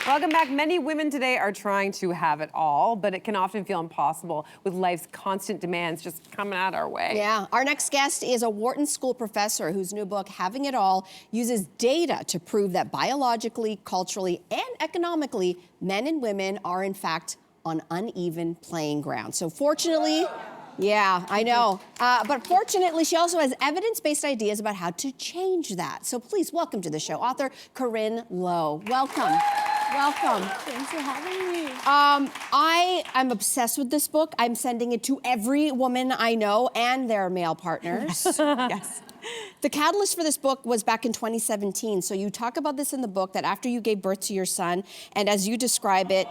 Welcome back. Many women today are trying to have it all, but it can often feel impossible with life's constant demands just coming at our way. Yeah, our next guest is a Wharton School professor whose new book, Having It All, uses data to prove that biologically, culturally, and economically, men and women are in fact on uneven playing ground. So fortunately, yeah, I know. But fortunately, she also has evidence-based ideas about how to change that. So please welcome to the show, author Corinne Low. Welcome. Welcome. Thanks for having me. I'm obsessed with this book. I'm sending it to every woman I know and their male partners. Yes. The catalyst for this book was back in 2017. So you talk about this in the book, that after you gave birth to your son, and as you describe it,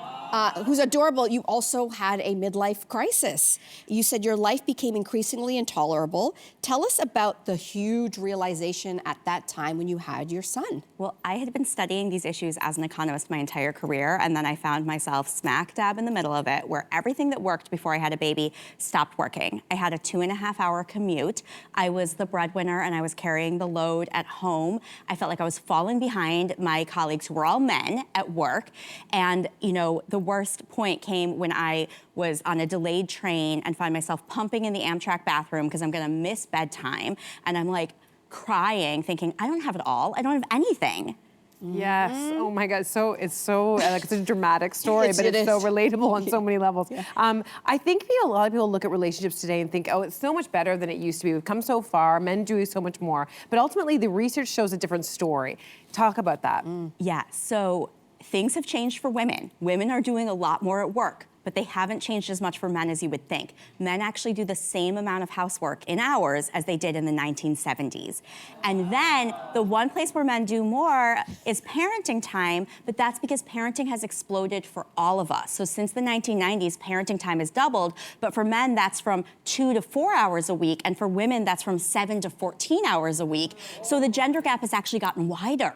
who's adorable, you also had a midlife crisis. You said your life became increasingly intolerable. Tell us about the huge realization at that time when you had your son. Well, I had been studying these issues as an economist my entire career, and then I found myself smack dab in the middle of it, where everything that worked before I had a baby stopped working. I had a 2.5-hour commute. I was the breadwinner, and I was carrying the load at home. I felt like I was falling behind my colleagues who were all men at work. And, you know, the worst point came when I was on a delayed train and found myself pumping in the Amtrak bathroom because I'm gonna miss bedtime. And I'm like crying, thinking, I don't have it all. I don't have anything. Yes. Oh my God. So it's a dramatic story, but it's so relatable on so many levels. Yeah. I think a lot of people look at relationships today and think, oh, it's so much better than it used to be. We've come so far. Men do so much more. But ultimately, the research shows a different story. Talk about that. Yeah. So things have changed for women. Women are doing a lot more at work, but they haven't changed as much for men as you would think. Men actually do the same amount of housework in hours as they did in the 1970s. And then the one place where men do more is parenting time, but that's because parenting has exploded for all of us. So since the 1990s, parenting time has doubled, but for men, that's from 2 to 4 hours a week, and for women, that's from 7 to 14 hours a week. So the gender gap has actually gotten wider.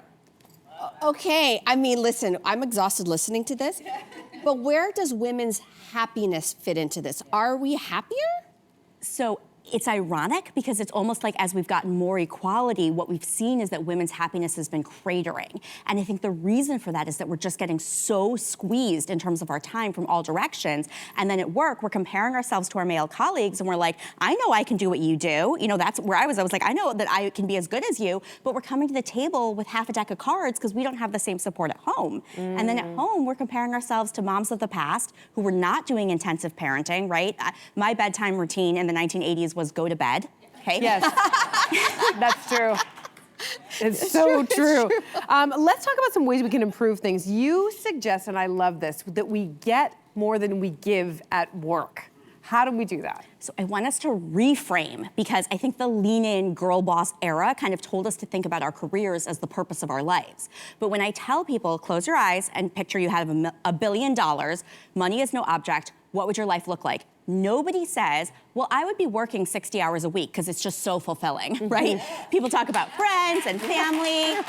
Okay, I mean, listen, I'm exhausted listening to this, but where does women's happiness fit into this? Are we happier? So it's ironic because it's almost like as we've gotten more equality, what we've seen is that women's happiness has been cratering. And I think the reason for that is that we're just getting so squeezed in terms of our time from all directions. And then at work, we're comparing ourselves to our male colleagues and we're like, I know I can do what you do. You know, that's where I was like, I know that I can be as good as you, but we're coming to the table with half a deck of cards because we don't have the same support at home. And then at home, we're comparing ourselves to moms of the past who were not doing intensive parenting, right? My bedtime routine in the 1980s was go to bed, okay? Yes, that's true. It's so true. Let's talk about some ways we can improve things. You suggest, and I love this, that we get more than we give at work. How do we do that? So I want us to reframe, because I think the lean-in girl boss era kind of told us to think about our careers as the purpose of our lives. But when I tell people, close your eyes and picture you have $1 billion, money is no object, what would your life look like? Nobody says, well, I would be working 60 hours a week because it's just so fulfilling, right? People talk about friends and family.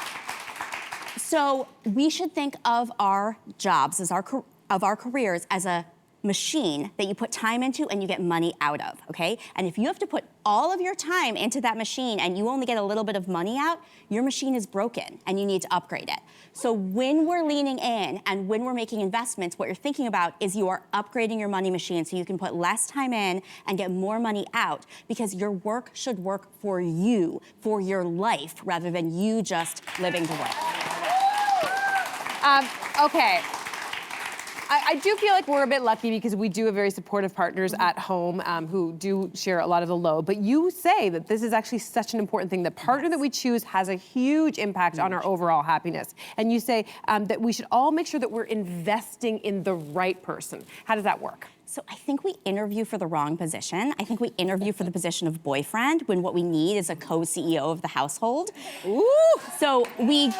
So we should think of our jobs, as of our careers as a machine that you put time into and you get money out of, okay? And if you have to put all of your time into that machine and you only get a little bit of money out, your machine is broken and you need to upgrade it. So when we're leaning in and when we're making investments, what you're thinking about is you are upgrading your money machine so you can put less time in and get more money out, because your work should work for you, for your life, rather than you just living to work. Okay. I do feel like we're a bit lucky because we do have very supportive partners at home who do share a lot of the load. But you say that this is actually such an important thing. The partner that we choose has a huge impact on our overall happiness. And you say that we should all make sure that we're investing in the right person. How does that work? So I think we interview for the wrong position. I think we interview for the position of boyfriend when what we need is a co-CEO of the household. Ooh. So we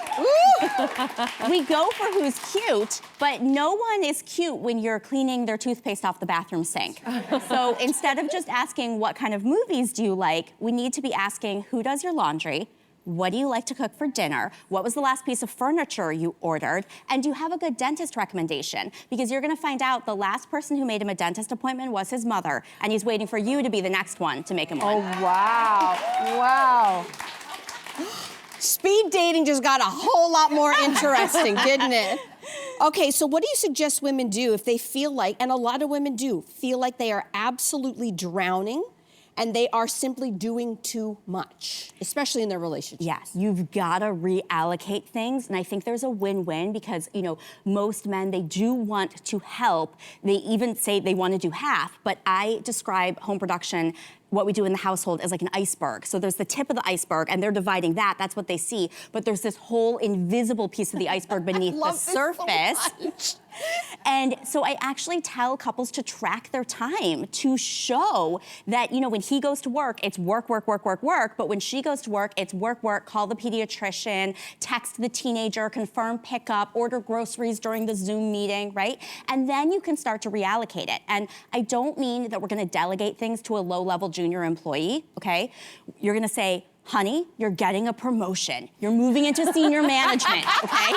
go for who's cute, but no one is cute when you're cleaning their toothpaste off the bathroom sink. So instead of just asking what kind of movies do you like, we need to be asking who does your laundry, what do you like to cook for dinner? What was the last piece of furniture you ordered? And do you have a good dentist recommendation? Because you're gonna find out the last person who made him a dentist appointment was his mother, and he's waiting for you to be the next one to make him one. Oh, wow, wow. Speed dating just got a whole lot more interesting, didn't it? Okay, so what do you suggest women do if they feel like, and a lot of women do, feel like they are absolutely drowning and they are simply doing too much, especially in their relationship? Yes, you've got to reallocate things, and I think there's a win-win because, most men, they do want to help. They even say they want to do half, but I describe home production, what we do in the household, as like an iceberg. So there's the tip of the iceberg, and they're dividing that. That's what they see. But there's this whole invisible piece of the iceberg beneath the surface. So and so I actually tell couples to track their time to show that, when he goes to work, it's work, work, work, work, work. But when she goes to work, it's work, work, call the pediatrician, text the teenager, confirm pickup, order groceries during the Zoom meeting, right? And then you can start to reallocate it. And I don't mean that we're gonna delegate things to a low-level junior employee, okay? You're gonna say, honey, you're getting a promotion. You're moving into senior management, okay?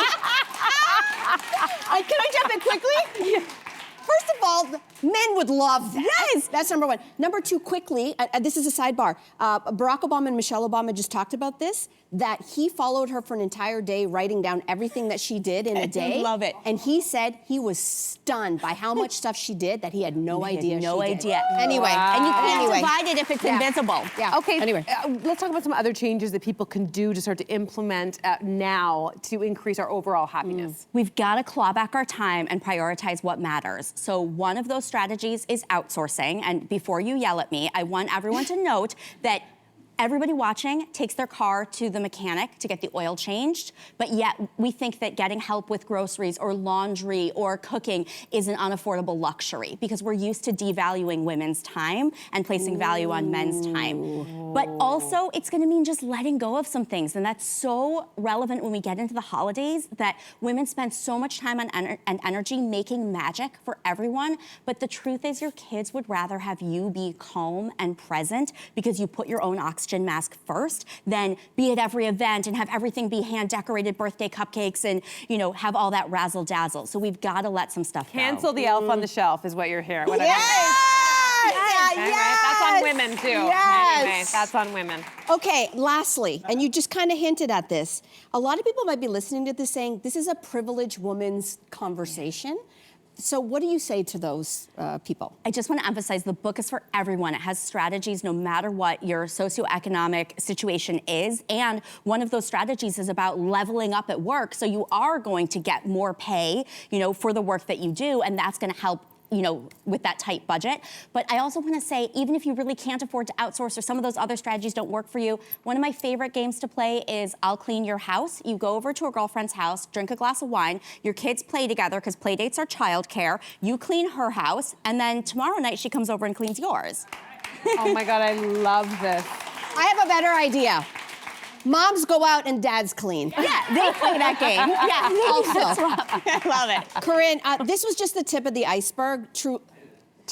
Can I jump in quickly? Yeah. First of all, men would love that. Yes. That's number one. Number two, quickly, this is a sidebar. Barack Obama and Michelle Obama just talked about this, that he followed her for an entire day, writing down everything that she did in a day. I love it. And he said he was stunned by how much stuff she did that he had no idea no she idea. did. Anyway. Wow. And you can't Anyway. divide it if it's invisible. Yeah. Okay, Anyway. let's talk about some other changes that people can do to start to implement now to increase our overall happiness. We've got to claw back our time and prioritize what matters. So one of those strategies is outsourcing. And before you yell at me, I want everyone to note that everybody watching takes their car to the mechanic to get the oil changed, but yet we think that getting help with groceries or laundry or cooking is an unaffordable luxury because we're used to devaluing women's time and placing value on men's time. But also, it's gonna mean just letting go of some things, and that's so relevant when we get into the holidays that women spend so much time and energy making magic for everyone, but the truth is your kids would rather have you be calm and present because you put your own oxygen mask first, then be at every event and have everything be hand-decorated birthday cupcakes and, have all that razzle-dazzle. So we've got to let some stuff go. Cancel the elf on the shelf is what you're hearing. What Yes! Okay, right? That's on women too. Yes. Anyway, that's on women. Okay, lastly, and you just kind of hinted at this, a lot of people might be listening to this saying, this is a privileged woman's conversation. So what do you say to those people? I just want to emphasize the book is for everyone. It has strategies no matter what your socioeconomic situation is. And one of those strategies is about leveling up at work. So you are going to get more pay, for the work that you do. And that's going to help with that tight budget. But I also want to say, even if you really can't afford to outsource or some of those other strategies don't work for you, one of my favorite games to play is I'll clean your house. You go over to a girlfriend's house, drink a glass of wine, your kids play together because play dates are childcare, you clean her house, and then tomorrow night she comes over and cleans yours. Oh my God, I love this. I have a better idea. Moms go out and dads clean. Yeah, they play that game. Yeah, Also. I love it. Corinne, this was just the tip of the iceberg. Truly.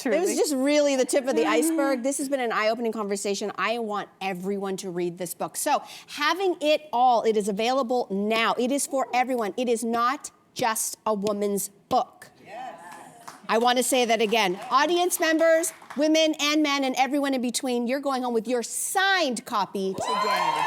It was just really the tip of the iceberg. This has been an eye-opening conversation. I want everyone to read this book. So, having it all, it is available now. It is for everyone. It is not just a woman's book. Yes. I want to say that again. Audience members, women and men, and everyone in between, you're going home with your signed copy today.